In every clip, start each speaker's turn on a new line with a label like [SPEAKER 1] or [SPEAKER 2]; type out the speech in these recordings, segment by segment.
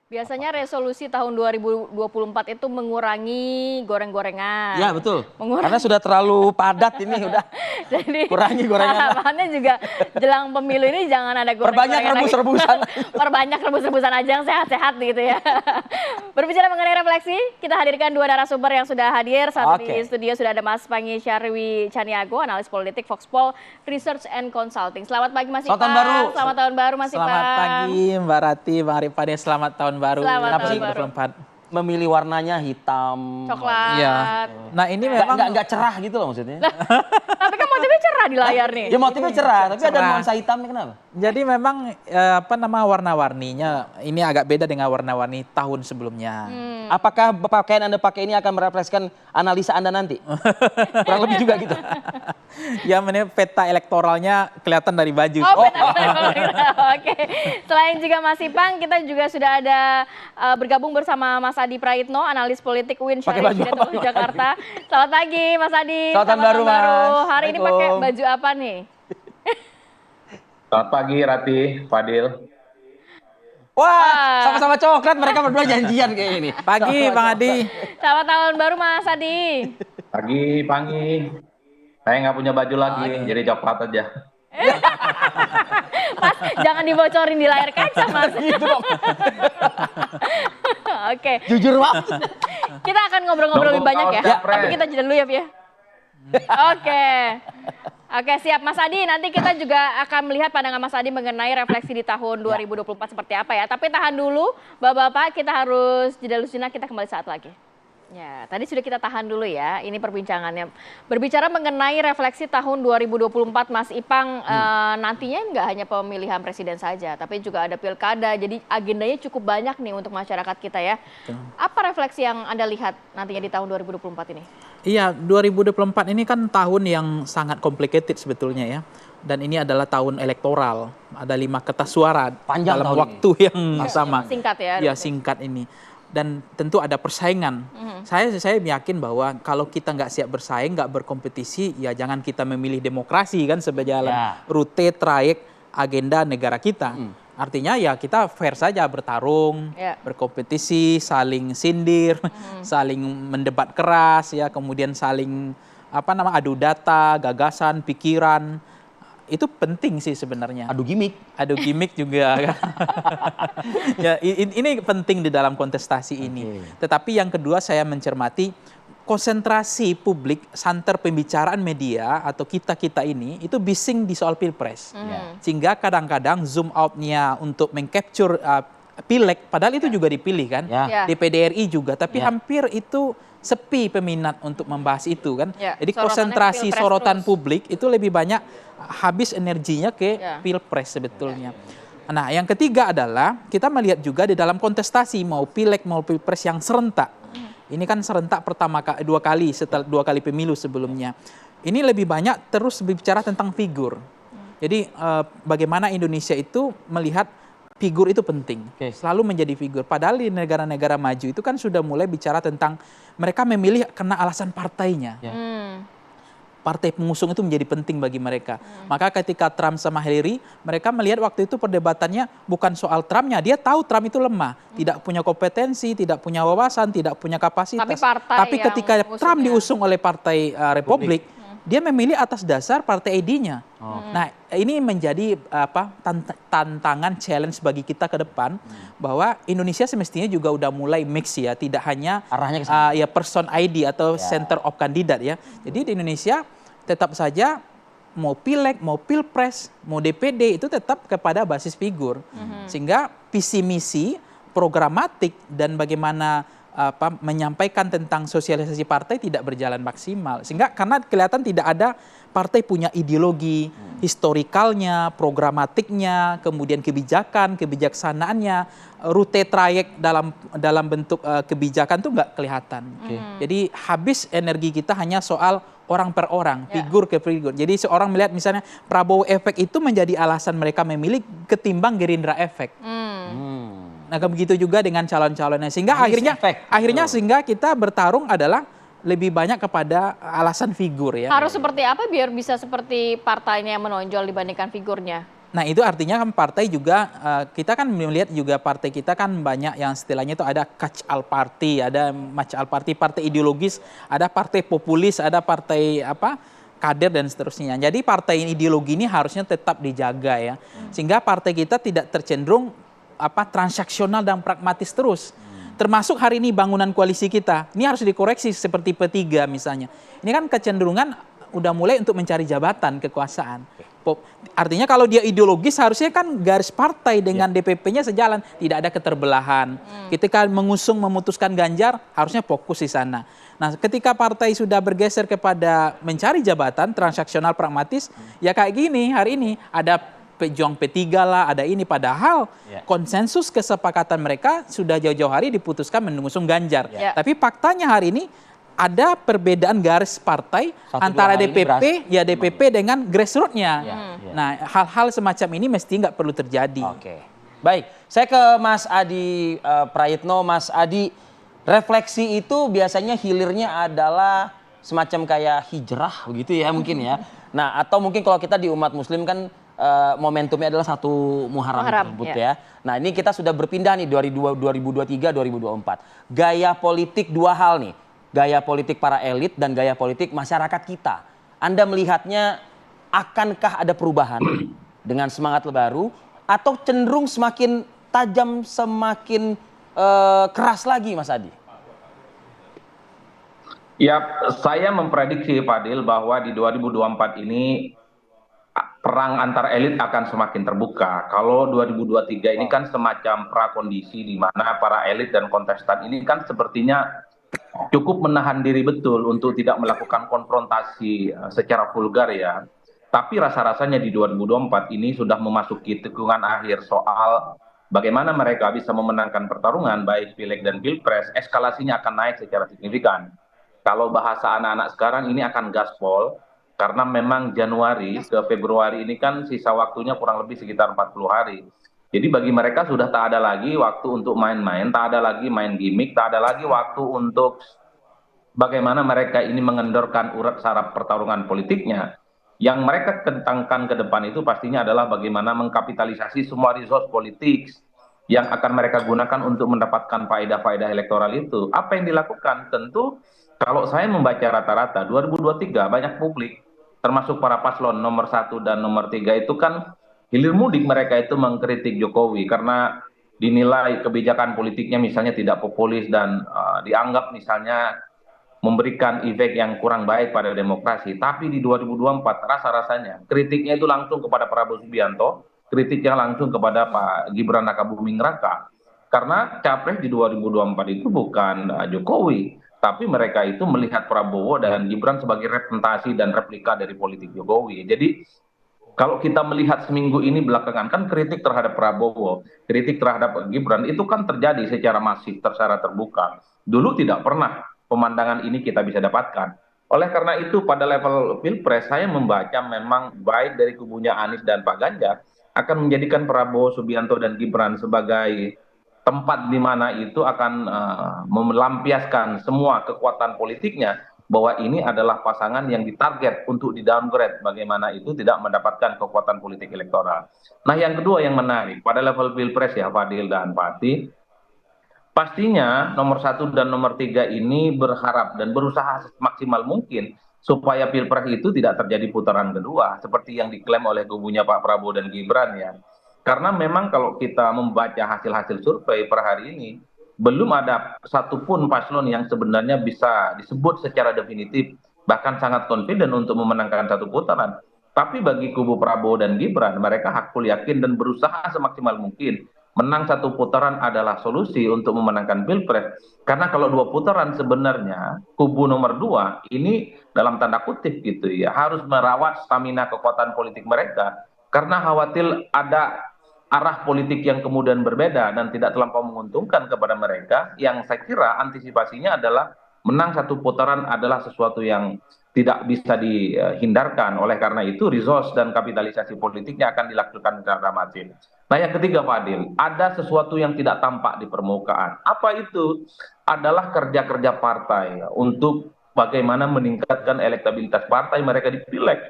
[SPEAKER 1] Biasanya resolusi tahun 2024 itu mengurangi goreng-gorengan.
[SPEAKER 2] Ya betul.
[SPEAKER 1] Mengurangi.
[SPEAKER 2] Karena sudah terlalu padat ini udah.
[SPEAKER 1] Jadi
[SPEAKER 2] kurangi gorengan.
[SPEAKER 1] harapannya juga jelang pemilu ini jangan ada goreng-gorengan.
[SPEAKER 2] Perbanyak rebus-rebusan.
[SPEAKER 1] Perbanyak rebus-rebusan aja yang sehat-sehat gitu ya. Berbicara mengenai refleksi, kita hadirkan dua narasumber yang sudah hadir. Saat ini di studio sudah ada Mas Pangi Syarwi Caniago, analis politik Voxpol Research and Consulting. Selamat pagi Mas Ipang.
[SPEAKER 2] Selamat tahun baru.
[SPEAKER 1] Selamat tahun baru Mas Ipang.
[SPEAKER 3] Selamat pagi Mbak Rati, Bang Rifani. Selamat tahun baru.
[SPEAKER 1] Selamat
[SPEAKER 2] tahun
[SPEAKER 1] baru.
[SPEAKER 3] 2024.
[SPEAKER 2] Memilih warnanya hitam.
[SPEAKER 1] Coklat.
[SPEAKER 3] Iya. Nah ini memang
[SPEAKER 2] nggak cerah gitu loh maksudnya.
[SPEAKER 1] Tapi kan motifnya cerah di layar nih.
[SPEAKER 2] Ya motifnya cerah, tapi ada
[SPEAKER 3] cerah.
[SPEAKER 2] nuansa hitamnya kenapa?
[SPEAKER 3] Jadi memang warna-warninya ini agak beda dengan warna-warni tahun sebelumnya.
[SPEAKER 2] Apakah pakaian Anda pakai ini akan merefleksikan analisa Anda nanti? Kurang lebih juga gitu.
[SPEAKER 3] Ya peta elektoralnya kelihatan dari baju.
[SPEAKER 1] Oke. Selain juga Mas Ipang, kita juga sudah ada bergabung bersama Mas Adi Praitno, analis politik UIN Syarif Hidayatullah Jakarta. Selamat pagi Mas Adi.
[SPEAKER 2] Selamat tahun baru Mas.
[SPEAKER 1] Hari ini pakai baju apa nih?
[SPEAKER 4] Selamat pagi Rati, Fadil.
[SPEAKER 2] Wah, sama-sama coklat, mereka berdua janjian kayak ini.
[SPEAKER 3] Pagi Bang Adi.
[SPEAKER 1] Selamat tahun baru Mas Adi.
[SPEAKER 4] Pagi, Pangi. Saya nggak punya baju lagi, jadi coklat aja.
[SPEAKER 1] Mas, jangan dibocorin di layar kaca Mas.
[SPEAKER 2] Gitu dong.
[SPEAKER 1] Oke.
[SPEAKER 2] Jujur Pak.
[SPEAKER 1] Kita akan ngobrol-ngobrol lebih banyak ya. Tapi kita jeda dulu ya, Pi. Oke. Oke, siap Mas Adi. Nanti kita juga akan melihat pandangan Mas Adi mengenai refleksi di tahun 2024 seperti apa ya. Tapi tahan dulu, Bapak-bapak, kita harus jeda dulu sejenak, kita kembali saat lagi. Ya, tadi sudah kita tahan dulu ya, ini perbincangannya. Berbicara mengenai refleksi tahun 2024, Mas Ipang, nantinya nggak hanya pemilihan presiden saja, tapi juga ada pilkada, jadi agendanya cukup banyak nih untuk masyarakat kita ya. Apa refleksi yang Anda lihat nantinya di tahun 2024 ini?
[SPEAKER 3] Iya, 2024 ini kan tahun yang sangat complicated sebetulnya ya. Dan ini adalah tahun elektoral, ada 5 kertas suara
[SPEAKER 2] Panjang
[SPEAKER 3] dalam
[SPEAKER 2] tahun
[SPEAKER 3] waktu yang sama.
[SPEAKER 1] Singkat ya?
[SPEAKER 3] Ya, singkat ini. Dan tentu ada persaingan. Saya yakin bahwa kalau kita nggak siap bersaing, nggak berkompetisi, ya jangan kita memilih demokrasi kan sebagai jalan rute, trayek, agenda negara kita. Artinya ya kita fair saja bertarung, berkompetisi, saling sindir, saling mendebat keras, ya kemudian saling adu data, gagasan, pikiran. Itu penting sih sebenarnya.
[SPEAKER 2] Adu gimmick
[SPEAKER 3] juga. Ya, ini penting di dalam kontestasi ini. Tetapi yang kedua saya mencermati konsentrasi publik, santer pembicaraan media atau kita-kita ini itu bising di soal pilpres. Sehingga kadang-kadang zoom out-nya untuk mengcapture pileg, padahal itu juga dipilih kan. Di PDRI juga, tapi hampir itu sepi peminat untuk membahas itu kan. Jadi konsentrasi sorotan publik itu lebih banyak habis energinya ke pilpres sebetulnya. Nah, yang ketiga adalah kita melihat juga di dalam kontestasi mau pileg mau pilpres yang serentak. Ini kan serentak dua kali setelah 2 kali pemilu sebelumnya. Ini lebih banyak terus berbicara tentang figur. Jadi bagaimana Indonesia itu melihat figur itu penting, selalu menjadi figur. Padahal di negara-negara maju itu kan sudah mulai bicara tentang mereka memilih karena alasan partainya. Partai pengusung itu menjadi penting bagi mereka. Maka ketika Trump sama Hillary, mereka melihat waktu itu perdebatannya bukan soal Trumpnya. Dia tahu Trump itu lemah, tidak punya kompetensi, tidak punya wawasan, tidak punya kapasitas. Tapi ketika Trump diusung oleh Partai Republik, dia memilih atas dasar partai ID-nya. Nah, ini menjadi tantangan, challenge bagi kita ke depan bahwa Indonesia semestinya juga udah mulai mix ya, tidak hanya person ID atau center of candidate ya. Jadi di Indonesia tetap saja mau pileg, mau pilpres, mau DPD itu tetap kepada basis figur. Sehingga visi misi, programatik dan bagaimana menyampaikan tentang sosialisasi partai tidak berjalan maksimal. Sehingga karena kelihatan tidak ada partai punya ideologi, historikalnya, programatiknya, kemudian kebijakan, kebijaksanaannya, rute trayek dalam bentuk kebijakan itu nggak kelihatan. Jadi habis energi kita hanya soal orang per orang, figur ke figur. Jadi seorang melihat misalnya Prabowo efek itu menjadi alasan mereka memilih ketimbang Gerindra efek. Nah, begitu juga dengan calon-calonnya. Sehingga akhirnya sehingga kita bertarung adalah lebih banyak kepada alasan figur ya.
[SPEAKER 1] Harus seperti apa biar bisa seperti partainya yang menonjol dibandingkan figurnya?
[SPEAKER 3] Nah itu artinya kan partai juga, kita kan melihat juga partai kita kan banyak yang istilahnya itu ada catch-all party, ada match-all party, partai ideologis, ada partai populis, ada partai apa kader dan seterusnya. Jadi partai ideologi ini harusnya tetap dijaga ya, sehingga partai kita tidak tercenderung transaksional dan pragmatis terus. Termasuk hari ini bangunan koalisi kita, ini harus dikoreksi seperti P3 misalnya. Ini kan kecenderungan udah mulai untuk mencari jabatan kekuasaan. Artinya kalau dia ideologis harusnya kan garis partai dengan DPP-nya sejalan, tidak ada keterbelahan. Ketika memutuskan Ganjar harusnya fokus di sana. Nah, ketika partai sudah bergeser kepada mencari jabatan transaksional pragmatis, ya kayak gini hari ini ada pejuang P3 lah, ada ini, padahal konsensus kesepakatan mereka sudah jauh-jauh hari diputuskan mengusung Ganjar. Tapi faktanya hari ini ada perbedaan garis partai antara DPP dengan grassroots-nya. Nah, hal-hal semacam ini mesti nggak perlu terjadi.
[SPEAKER 2] Oke, baik. Saya ke Mas Adi Prayitno. Mas Adi, refleksi itu biasanya hilirnya adalah semacam kayak hijrah begitu ya mungkin ya. Nah, atau mungkin kalau kita di umat Muslim kan momentumnya adalah 1 Muharram tersebut ya. Nah, ini kita sudah berpindah nih 2023, 2024. Gaya politik dua hal nih. Gaya politik para elit dan gaya politik masyarakat kita. Anda melihatnya akankah ada perubahan dengan semangat baru atau cenderung semakin tajam, semakin keras lagi, Mas Adi?
[SPEAKER 4] Ya, saya memprediksi Fadil bahwa di 2024 ini perang antar elit akan semakin terbuka. Kalau 2023 ini kan semacam prakondisi di mana para elit dan kontestan ini kan sepertinya cukup menahan diri betul untuk tidak melakukan konfrontasi secara vulgar ya. Tapi rasa-rasanya di 2024 ini sudah memasuki tikungan akhir soal bagaimana mereka bisa memenangkan pertarungan baik pileg dan pilpres, eskalasinya akan naik secara signifikan. Kalau bahasa anak-anak sekarang ini akan gaspol, karena memang Januari ke Februari ini kan sisa waktunya kurang lebih sekitar 40 hari. Jadi bagi mereka sudah tak ada lagi waktu untuk main-main, tak ada lagi main gimmick, tak ada lagi waktu untuk bagaimana mereka ini mengendorkan urat saraf pertarungan politiknya. Yang mereka kentangkan ke depan itu pastinya adalah bagaimana mengkapitalisasi semua resource politik yang akan mereka gunakan untuk mendapatkan faedah-faedah elektoral itu. Apa yang dilakukan? Tentu kalau saya membaca rata-rata 2023 banyak publik, termasuk para paslon nomor 1 dan nomor 3 itu kan hilir mudik mereka itu mengkritik Jokowi karena dinilai kebijakan politiknya misalnya tidak populis dan dianggap misalnya memberikan efek yang kurang baik pada demokrasi. Tapi di 2024 rasa-rasanya kritiknya itu langsung kepada Prabowo Subianto, kritiknya langsung kepada Pak Gibran Rakabuming Raka. Karena capres di 2024 itu bukan Jokowi, tapi mereka itu melihat Prabowo dan Gibran sebagai representasi dan replika dari politik Jokowi. Jadi kalau kita melihat seminggu ini belakangan kan kritik terhadap Prabowo, kritik terhadap Gibran itu kan terjadi secara masif, secara terbuka. Dulu tidak pernah pemandangan ini kita bisa dapatkan. Oleh karena itu pada level pilpres saya membaca memang baik dari kubunya Anies dan Pak Ganjar akan menjadikan Prabowo Subianto dan Gibran sebagai tempat di mana itu akan melampiaskan semua kekuatan politiknya, bahwa ini adalah pasangan yang ditarget untuk di-downgrade bagaimana itu tidak mendapatkan kekuatan politik elektoral. Nah yang kedua yang menarik, pada level pilpres ya Fadil dan Fatih, pastinya nomor 1 dan nomor 3 ini berharap dan berusaha maksimal mungkin supaya pilpres itu tidak terjadi putaran kedua, seperti yang diklaim oleh kubunya Pak Prabowo dan Gibran ya. Karena memang kalau kita membaca hasil-hasil survei per hari ini, belum ada satupun paslon yang sebenarnya bisa disebut secara definitif, bahkan sangat confident untuk memenangkan satu putaran. Tapi bagi kubu Prabowo dan Gibran, mereka hakul yakin dan berusaha semaksimal mungkin. Menang satu putaran adalah solusi untuk memenangkan pilpres. Karena kalau 2 putaran sebenarnya, kubu nomor 2 ini dalam tanda kutip gitu ya, harus merawat stamina kekuatan politik mereka. Karena khawatir ada arah politik yang kemudian berbeda dan tidak terlampau menguntungkan kepada mereka, yang saya kira antisipasinya adalah menang satu putaran adalah sesuatu yang tidak bisa dihindarkan. Oleh karena itu resource dan kapitalisasi politiknya akan dilakukan secara masif. Nah yang ketiga Fadil, ada sesuatu yang tidak tampak di permukaan. Apa itu? Adalah kerja-kerja partai untuk bagaimana meningkatkan elektabilitas partai mereka di pileg.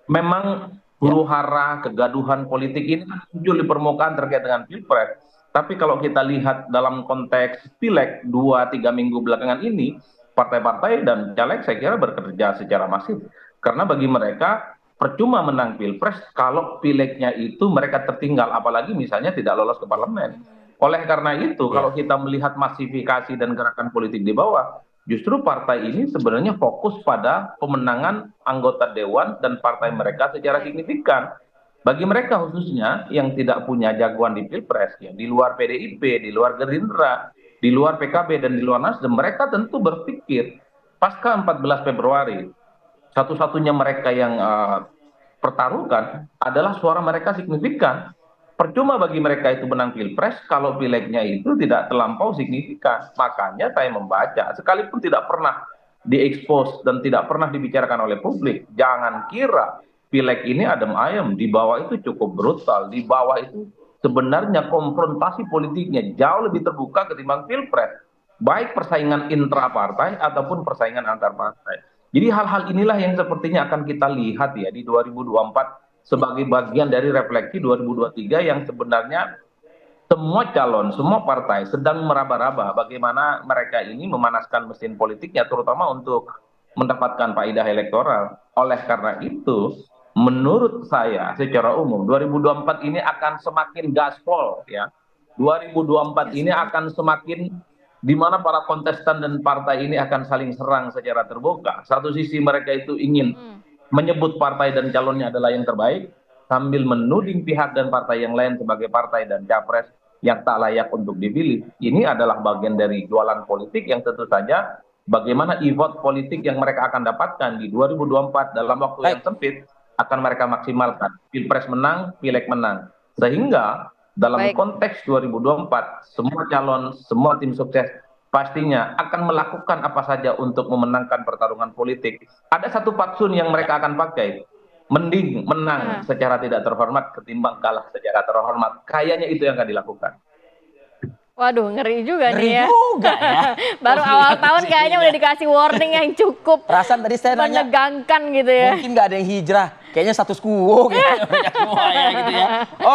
[SPEAKER 4] Memang huru-hara, kegaduhan politik ini kan muncul di permukaan terkait dengan Pilpres. Tapi kalau kita lihat dalam konteks Pileg 2-3 minggu belakangan ini, partai-partai dan caleg saya kira bekerja secara masif. Karena bagi mereka percuma menang Pilpres kalau Pilegnya itu mereka tertinggal, apalagi misalnya tidak lolos ke parlemen. Oleh karena itu, kalau kita melihat masifikasi dan gerakan politik di bawah, justru partai ini sebenarnya fokus pada pemenangan anggota dewan dan partai mereka secara signifikan. Bagi mereka khususnya yang tidak punya jagoan di Pilpres, ya, di luar PDIP, di luar Gerindra, di luar PKB dan di luar Nasdem, mereka tentu berpikir pasca 14 Februari, satu-satunya mereka yang pertaruhkan adalah suara mereka signifikan. Percuma bagi mereka itu menang Pilpres kalau Pilegnya itu tidak terlampau signifikan. Makanya saya membaca, sekalipun tidak pernah diekspos dan tidak pernah dibicarakan oleh publik, jangan kira Pileg ini adem ayem, di bawah itu cukup brutal, di bawah itu sebenarnya konfrontasi politiknya jauh lebih terbuka ketimbang Pilpres, baik persaingan intrapartai ataupun persaingan antar partai. Jadi hal-hal inilah yang sepertinya akan kita lihat ya di 2024 sebagai bagian dari refleksi 2023 yang sebenarnya semua calon, semua partai sedang meraba-raba bagaimana mereka ini memanaskan mesin politiknya terutama untuk mendapatkan faedah elektoral. Oleh karena itu, menurut saya secara umum 2024 ini akan semakin gaspol ya. 2024 ini akan semakin di mana para kontestan dan partai ini akan saling serang secara terbuka. Satu sisi mereka itu ingin menyebut partai dan calonnya adalah yang terbaik, sambil menuding pihak dan partai yang lain sebagai partai dan capres yang tak layak untuk dipilih. Ini adalah bagian dari jualan politik yang tentu saja bagaimana e-vote politik yang mereka akan dapatkan di 2024 dalam waktu yang sempit akan mereka maksimalkan. Pilpres menang, Pileg menang. Sehingga dalam konteks 2024, semua calon, semua tim sukses pastinya akan melakukan apa saja untuk memenangkan pertarungan politik. Ada satu fatsun yang mereka akan pakai. Mending menang secara tidak terhormat ketimbang kalah secara terhormat. Kayaknya itu yang akan dilakukan.
[SPEAKER 1] Waduh, ngeri juga
[SPEAKER 2] Ngeri
[SPEAKER 1] nih ya.
[SPEAKER 2] juga ya.
[SPEAKER 1] Baru awal tahun kayaknya udah dikasih warning yang cukup
[SPEAKER 2] Perasaan tadi saya nanya,
[SPEAKER 1] menegangkan gitu ya.
[SPEAKER 2] mungkin nggak ada yang hijrah. Kayaknya status quo kayaknya mereka semua ya gitu ya.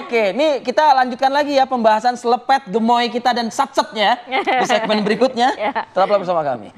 [SPEAKER 2] Oke, nih kita lanjutkan lagi ya pembahasan selepet, gemoy kita dan satsetnya di segmen berikutnya. Tetaplah bersama kami.